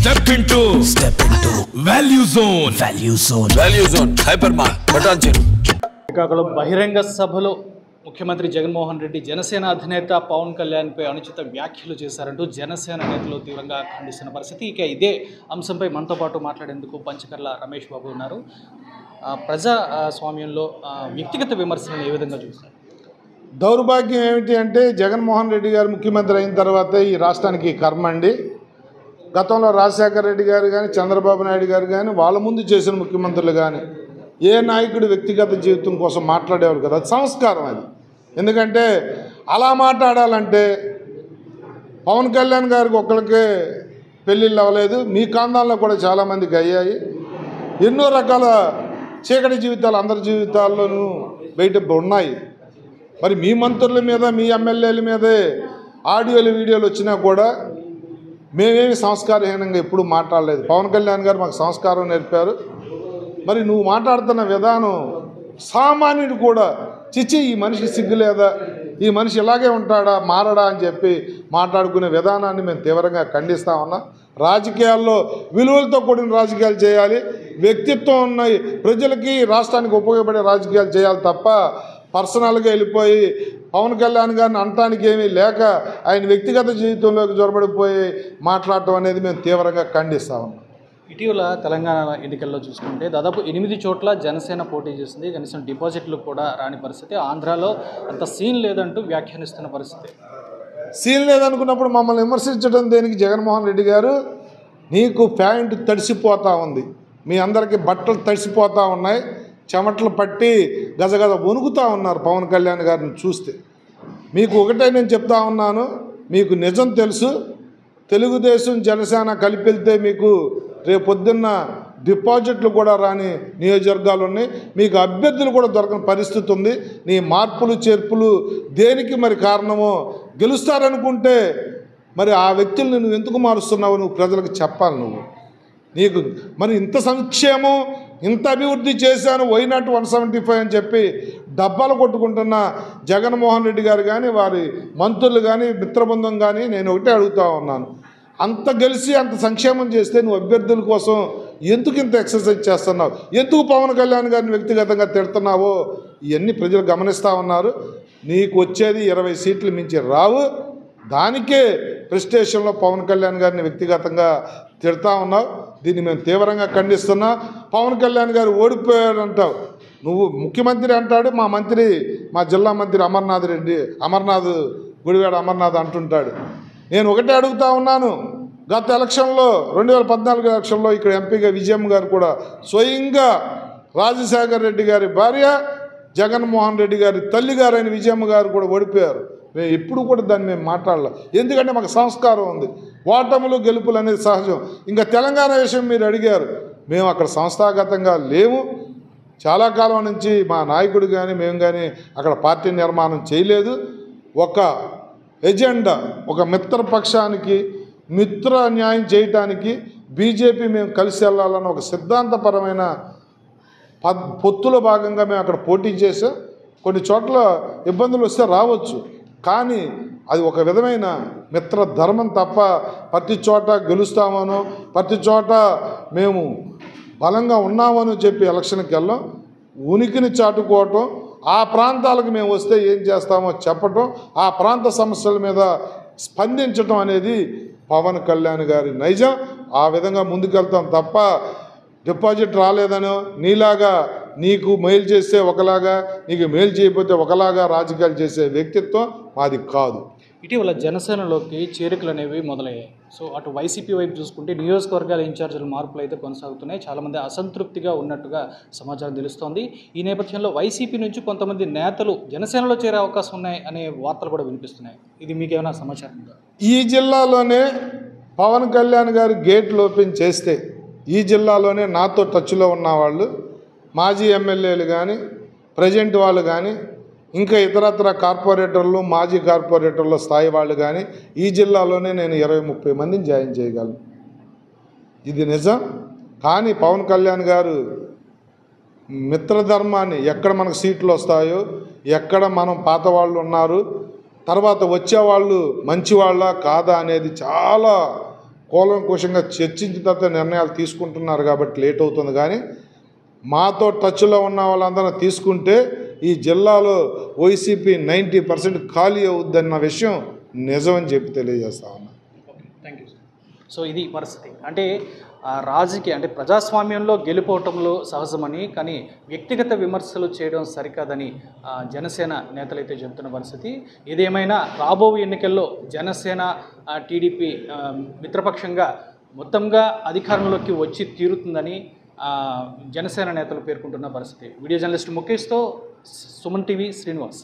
Step into Value Zone. Value Zone. Hypermart. Bhatancheru. Srikakulam బహిరంగ సభలో ముఖ్యమంత్రి జగన్మోహన్ రెడ్డి జనసేన అధినేత పవన్ కళ్యాణ్పై అనుచిత వ్యాఖ్యలు చేశారంటూ జనసేన నేతలు తీవ్రంగా ఖండిస్తున్న పరిస్థితి. ఇక ఇదే అంశంపై మనతో పాటు మాట్లాడేందుకు పంచకర్ల రమేష్ బాబు ఉన్నారు. ప్రజాస్వామ్యంలో వ్యక్తిగత విమర్శలను ఏ విధంగా చూస్తారు? దౌర్భాగ్యం ఏమిటి అంటే జగన్మోహన్ రెడ్డి గారు ముఖ్యమంత్రి అయిన తర్వాతే ఈ రాష్ట్రానికి కర్మ అండి. గతంలో రాజశేఖర రెడ్డి గారు కానీ చంద్రబాబు నాయుడు గారు కానీ వాళ్ళ ముందు చేసిన ముఖ్యమంత్రులు కానీ ఏ నాయకుడు వ్యక్తిగత జీవితం కోసం మాట్లాడేవారు కదా, అది సంస్కారం. అది ఎందుకంటే అలా మాట్లాడాలంటే పవన్ కళ్యాణ్ గారికి ఒక్కరికే పెళ్ళిళ్ళు అవ్వలేదు, మీ కాందాల్లో కూడా చాలామందికి అయ్యాయి. ఎన్నో రకాల చీకటి జీవితాలు అందరి జీవితాల్లోనూ బయట ఉన్నాయి. మరి మీ మంత్రుల మీద మీ ఎమ్మెల్యేల మీదే ఆడియోలు వీడియోలు వచ్చినా కూడా మేమేమి సంస్కారహీనంగా ఎప్పుడు మాట్లాడలేదు. పవన్ కళ్యాణ్ గారు మాకు సంస్కారం నేర్పారు. మరి నువ్వు మాట్లాడుతున్న విధానం సామాన్యుడు కూడా చిచ్చి ఈ మనిషికి సిగ్గు లేదా, ఈ మనిషి ఇలాగే ఉంటాడా మారడా అని చెప్పి మాట్లాడుకునే విధానాన్ని మేము తీవ్రంగా ఖండిస్తా ఉన్నాం. రాజకీయాల్లో విలువలతో కూడిన రాజకీయాలు చేయాలి, వ్యక్తిత్వం ఉన్నాయి ప్రజలకి రాష్ట్రానికి ఉపయోగపడే రాజకీయాలు చేయాలి తప్ప పర్సనల్గా వెళ్ళిపోయి పవన్ కళ్యాణ్ గారిని అనటానికి ఏమీ లేక ఆయన వ్యక్తిగత జీవితంలోకి జొరబడిపోయి మాట్లాడటం అనేది మేము తీవ్రంగా ఖండిస్తా ఉన్నాం. ఇటీవల తెలంగాణ ఎన్నికల్లో చూసుకుంటే దాదాపు 8 చోట్ల జనసేన పోటీ చేసింది, కనీసం డిపాజిట్లు కూడా రాని పరిస్థితి. ఆంధ్రాలో అంత సీన్ లేదంటూ వ్యాఖ్యానిస్తున్న పరిస్థితి. సీన్ లేదనుకున్నప్పుడు మమ్మల్ని విమర్శించడం దేనికి? జగన్మోహన్ రెడ్డి గారు నీకు ప్యాంటు తడిసిపోతూ ఉంది, మీ అందరికీ బట్టలు తడిసిపోతూ ఉన్నాయి, చెమటలు పట్టి గజగజ వణుకుతూ ఉన్నారు పవన్ కళ్యాణ్ గారిని చూస్తే. మీకు ఒకటే నేను చెప్తా ఉన్నాను, మీకు నిజం తెలుసు. తెలుగుదేశం జనసేన కలిపి వెళ్తే మీకు రేపు పొద్దున్న డిపాజిట్లు కూడా రాని నియోజకవర్గాలు ఉన్నాయి, మీకు అభ్యర్థులు కూడా దొరకని పరిస్థితి ఉంది. నీ మార్పులు చేర్పులు దేనికి మరి కారణమో గెలుస్తారనుకుంటే మరి ఆ వ్యక్తుల్ని నువ్వు ఎందుకు మారుస్తున్నావు నువ్వు ప్రజలకు చెప్పాలి. నీకు మరి ఇంత సంక్షేమం ఇంత అభివృద్ధి చేశాను వైనాట్ 175 అని చెప్పి డబ్బాలు కొట్టుకుంటున్న జగన్మోహన్ రెడ్డి గారు కానీ వారి మంత్రులు కానీ మిత్రబృందం కానీ నేను ఒకటే అడుగుతూ ఉన్నాను, అంత గెలిచి అంత సంక్షేమం చేస్తే నువ్వు అభ్యర్థుల కోసం ఎందుకు ఇంత ఎక్సర్సైజ్ చేస్తున్నావు, ఎందుకు పవన్ కళ్యాణ్ గారిని వ్యక్తిగతంగా తిడుతున్నావో ఇవన్నీ ప్రజలు గమనిస్తూ ఉన్నారు. నీకు వచ్చేది 20 సీట్లు మించి రావు, దానికే ప్రెస్టేషన్లో పవన్ కళ్యాణ్ గారిని వ్యక్తిగతంగా తిడతా ఉన్నావు. దీన్ని మేము తీవ్రంగా ఖండిస్తున్నా. పవన్ కళ్యాణ్ గారు ఓడిపోయాడంటావు, నువ్వు ముఖ్యమంత్రి అంటాడు, మా మంత్రి మా జిల్లా మంత్రి అమర్నాథ్ గుడివాడ అమర్నాథ్ అంటుంటాడు. నేను ఒకటే అడుగుతా ఉన్నాను, గత ఎలక్షన్లో 2014 ఎలక్షన్లో ఇక్కడ ఎంపీగా విజయమ్మ గారు కూడా స్వయంగా రాజశేఖర రెడ్డి గారి భార్య జగన్మోహన్ రెడ్డి గారి తల్లిగారైన విజయమ్మ గారు కూడా ఓడిపోయారు. మేము ఎప్పుడు కూడా దాన్ని మేము మాట్లాడలేం, ఎందుకంటే మాకు సంస్కారం ఉంది. ఓటములు గెలుపులు అనేది సహజం. ఇంకా తెలంగాణ విషయం మీరు అడిగారు, మేము అక్కడ సంస్థాగతంగా లేము. చాలా కాలం నుంచి మా నాయకుడు కానీ మేము కానీ అక్కడ పార్టీ నిర్మాణం చేయలేదు. ఒక ఎజెండా, ఒక మిత్రపక్షానికి మిత్ర న్యాయం చేయటానికి బీజేపీ మేము కలిసి వెళ్ళాలన్న ఒక సిద్ధాంతపరమైన పొత్తులో భాగంగా మేము అక్కడ పోటీ చేసాం. కొన్ని చోట్ల ఇబ్బందులు వస్తే రావచ్చు, కానీ అది ఒక విధమైన మిత్ర ధర్మం తప్ప ప్రతి చోట గెలుస్తామనో ప్రతి చోట మేము బలంగా ఉన్నామని చెప్పి ఎలక్షన్కి వెళ్ళాం. ఉనికిని చాటుకోవటం, ఆ ప్రాంతాలకు మేము వస్తే ఏం చేస్తామో చెప్పటం, ఆ ప్రాంత సమస్యల మీద స్పందించటం అనేది పవన్ కళ్యాణ్ గారి నైజం. ఆ విధంగా ముందుకెళ్తాం తప్ప డిపాజిట్ రాలేదనో నీలాగా నీకు మేలు చేస్తే ఒకలాగా నీకు మేలు చేయకపోతే ఒకలాగా రాజకీయాలు చేసే వ్యక్తిత్వం మాది కాదు. ఇటీవల జనసేనలోకి చేరికలు అనేవి మొదలయ్యాయి. సో అటు వైసీపీ వైపు చూసుకుంటే నియోజకవర్గాల ఇన్ఛార్జీల మార్పులు అయితే కొనసాగుతున్నాయి. చాలామంది అసంతృప్తిగా ఉన్నట్టుగా సమాచారం తెలుస్తోంది. ఈ నేపథ్యంలో వైసీపీ నుంచి కొంతమంది నేతలు జనసేనలో చేరే అవకాశం ఉన్నాయి అనే వార్తలు కూడా వినిపిస్తున్నాయి. ఇది మీకు ఏమైనా సమాచారం ఉందా? ఈ జిల్లాలోనే పవన్ కళ్యాణ్ గారు గేట్లు ఓపెన్ చేస్తే ఈ జిల్లాలోనే నాతో టచ్లో ఉన్న వాళ్ళు మాజీ ఎమ్మెల్యేలు కానీ ప్రజెంట్ వాళ్ళు కానీ ఇంకా ఇతరత్ర కార్పొరేటర్లు మాజీ కార్పొరేటర్ల స్థాయి వాళ్ళు కానీ ఈ జిల్లాలోనే నేను 20-30 మందిని జాయిన్ చేయగలను. ఇది నిజం. కానీ పవన్ కళ్యాణ్ గారు మిత్రధర్మాన్ని ఎక్కడ మనకు సీట్లు వస్తాయో, ఎక్కడ మనం పాత వాళ్ళు ఉన్నారు, తర్వాత వచ్చేవాళ్ళు మంచివాళ్ళ కాదా అనేది చాలా కూలంకుషంగా చర్చించిన తర్వాత నిర్ణయాలు తీసుకుంటున్నారు కాబట్టి లేట్ అవుతుంది. కానీ మాతో టచ్లో ఉన్న వాళ్ళందరూ తీసుకుంటే ఈ జిల్లాలో వైసీపీ 90% ఖాళీ అవుద్దన్న విషయం నిజమని చెప్పి తెలియజేస్తా ఉన్నా. Thank you. సో ఇది పరిస్థితి. అంటే రాజకీయ అంటే ప్రజాస్వామ్యంలో గెలుపోవటంలో సహజమని, కానీ వ్యక్తిగత విమర్శలు చేయడం సరికాదని జనసేన నేతలైతే చెబుతున్న పరిస్థితి. ఏదేమైనా రాబో ఎన్నికల్లో జనసేన టీడీపీ మిత్రపక్షంగా మొత్తంగా అధికారంలోకి వచ్చి తీరుతుందని జనసేన నేతలు పేర్కొంటున్న పరిస్థితి. వీడియో జర్నలిస్ట్ ముఖేష్తో సుమన్ టీవీ శ్రీనివాస్.